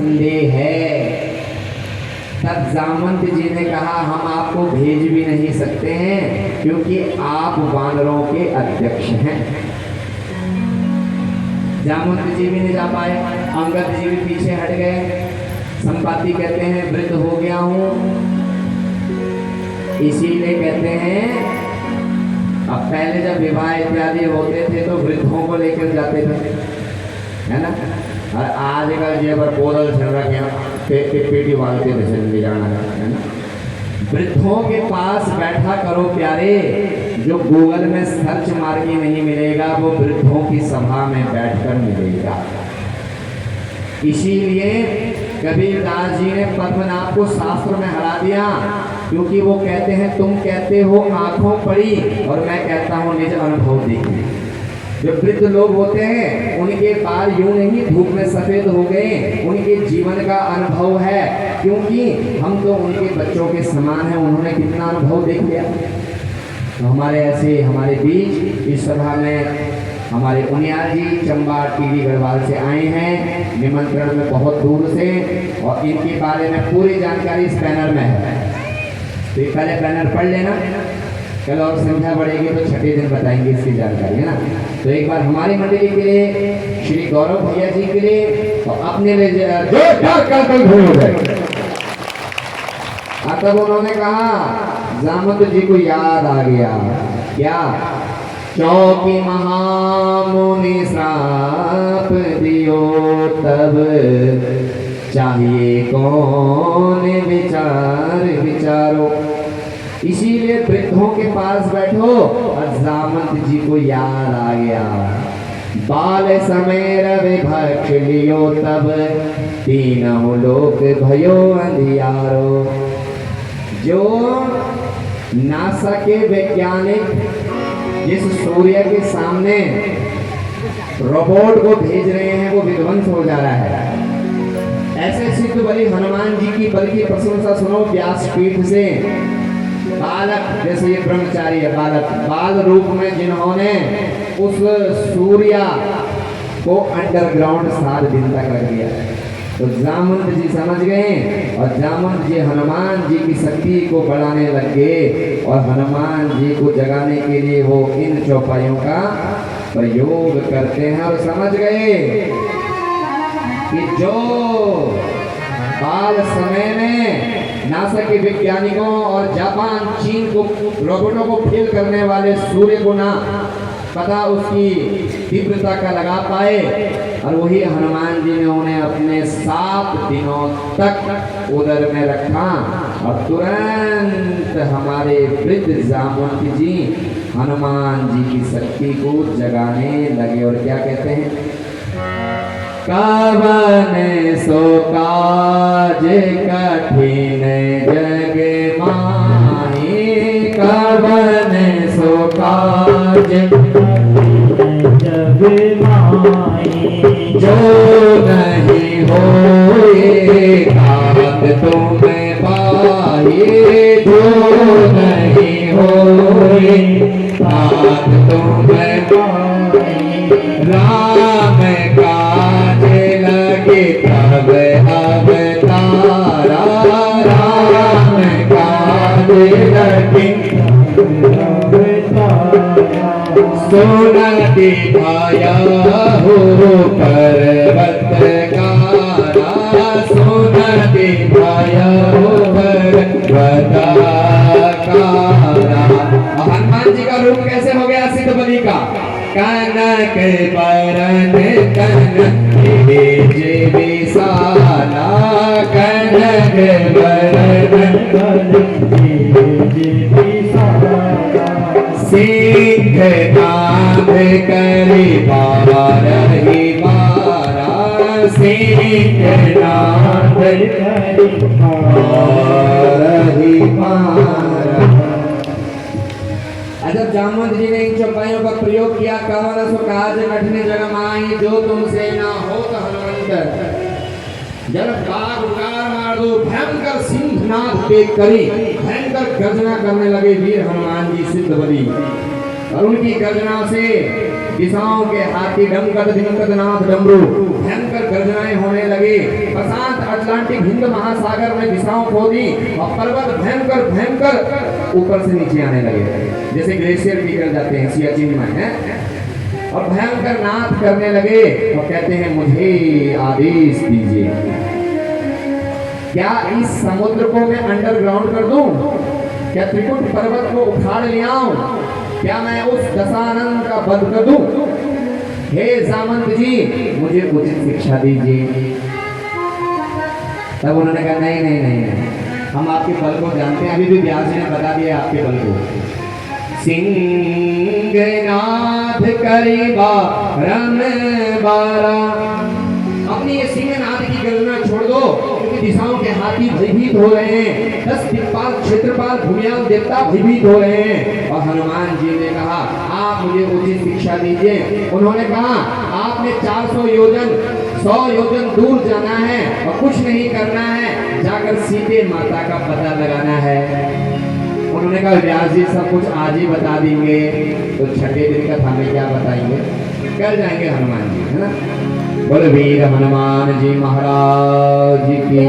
संदेह है। तब जामवंत जी ने कहा हम आपको भेज भी नहीं सकते हैं क्योंकि आप वानरों के अध्यक्ष हैं। जामवंत जी भी नहीं जा पाए, अंगद जी भी पीछे हट गए। संपाति कहते हैं वृद्ध हो गया हूं, इसीलिए कहते हैं अब पहले जब विवाह इत्यादि होते थे तो वृद्धों को लेकर जाते थे, है ना। और आजकल जे पर पोदल चल रहा पेटी वालते ले जाना है ना। वृद्धों के पास बैठा करो प्यारे, जो गूगल में सर्च मार के नहीं मिलेगा वो वृद्धों की सभा में बैठकर मिलेगा। इसीलिए कबीरदास जी ने पद्मनाभ को शास्त्र में हरा दिया, क्योंकि वो कहते हैं तुम कहते हो आंखों पड़ी और मैं कहता हूँ निज अनुभव देखिए। जो वृद्ध लोग होते हैं उनके बाल यूं नहीं धूप में सफेद हो गए, उनके जीवन का अनुभव है, क्योंकि हम तो उनके बच्चों के समान हैं, उन्होंने कितना अनुभव देख लिया। तो हमारे ऐसे हमारे बीच इस सभा में हमारे उनियाल जी चंबा टीवी गढ़वाल से आए हैं निमंत्रण में बहुत दूर से, और इनके बारे में पूरी जानकारी इस पैनल में है। तो ये पहले पैनल पढ़ लेना, कल और संख्या बढ़ेगी तो छठे दिन बताएंगे इसकी जानकारी, है ना। तो एक बार हमारी मंडली के लिए, श्री गौरव भैया जी के लिए और अपने लिए तब उन्होंने कहा जामवंत जी को याद आ गया क्या, चौकी महामुनि श्राप दियो तब चाहिए कौन विचार विचारो। इसीलिए वृद्धों के पास बैठो। और जामवंत जी को याद आ गया, बाल समय रवि भक्ष लियो तब तीनों लोक भयो अंधियारो। जो नासा के वैज्ञानिक जिस सूर्य के सामने रोबोट को भेज रहे हैं वो विध्वंस हो जा रहा है। ऐसे सिद्ध बलि हनुमान जी की बल की प्रशंसा सुनो व्यासपीठ से। बालक जैसे ये ब्रह्मचारी है, बालक बाल रूप में जिन्होंने उस सूर्य को अंडरग्राउंड 7 दिन तक रख दिया। तो जामवंत जी समझ गए और जामवंत जी हनुमान जी की शक्ति को बढ़ाने लग गए और हनुमान जी को जगाने के लिए वो इन चौपाइयों का प्रयोग करते हैं। और समझ गए कि जो बाल समय में नासा के वैज्ञानिकों और जापान चीन को रोबोटों को फेल करने वाले सूर्य को ना पता उसकी तीव्रता का लगा पाए, और वही हनुमान जी ने उन्हें अपने 7 दिनों तक उदर में रखा और तुरंत हमारे वृद्ध जामवंत जी हनुमान जी की शक्ति को जगाने लगे। और क्या कहते हैं, कवन सो काज कठिन जग माही, कवन सो काज जग माही, जो नहीं होए घात तुम्हें पाए, जो नहीं होए घात तुम्हें पाए। राम काज लगे तब अवतारा, राम काज लगे सोना दिखाया हो पर्वत कारा, सोना दिखाया हो पर्वत कारा। हनुमान जी का रूप कैसे हो गया सिद्ध बलि का, कनक बरन कनक विशाला, कनक बरन कनक विशाला, सिंह नाद करी बारही बारा, सिंह नाद करी बारही बारा। जब जामवंत जी ने इन चौपाइयों का प्रयोग किया, कवन सो काज कठिन जग माही, जो तुमसे ना हो तो हनुमंत। जब बाघ उगार मार दो, भयंकर सिंहनाद देख करी, भयंकर गर्जना करने लगे वीर हनुमान जी सिद्ध बलि। और उनकी गर्जना से दिशाओं के हाथी डमकत दिनकत नाथ डमरू, भयंकर गर्जनाएं होने लगे। प्रशांत अटलांटिक हिंद महासागर में दिशाओं खो दी और पर्वत भयंकर भयंकर ऊपर से नीचे आने लगे, जैसे ग्लेशियर पिघल जाते हैं सियाचिन में है, और भयंकर नाद करने लगे और कहते हैं मुझे आदेश दीजिए, क्या इस समुद्र को मैं अंडरग्राउंड कर दूं, क्या त्रिकुट पर्वत को उखाड़ ले आऊं, क्या मैं उस दशानन का वध कर दूं, हे जामंत जी मुझे उचित शिक्षा दीजिए। तब उन्होंने कहा नहीं नहीं नहीं नहीं, हम आपके बल को जानते हैं, अभी भी व्यास जी ने बता दिया आपके बल को। सिंहनाद करीबा रम बारा, अपनी ये सिंहनाद की गणना छोड़ दो, क्योंकि दिशाओं के हाथी भयभीत हो रहे हैं, 10 दिक्पाल क्षेत्रपाल भूमियाल देवता भयभीत हो रहे हैं। और हनुमान जी ने कहा आप मुझे उचित शिक्षा दीजिए। उन्होंने कहा आपने 400 योजन 100 योजन दूर जाना है और कुछ नहीं करना है, जाकर सीते माता का पता लगाना है। उन्होंने कहा व्यास जी सब कुछ आज ही बता देंगे, तो छठे दिन का हमें क्या बताएंगे, कर जाएंगे हनुमान जी, है ना। बोल वीर हनुमान जी महाराज की।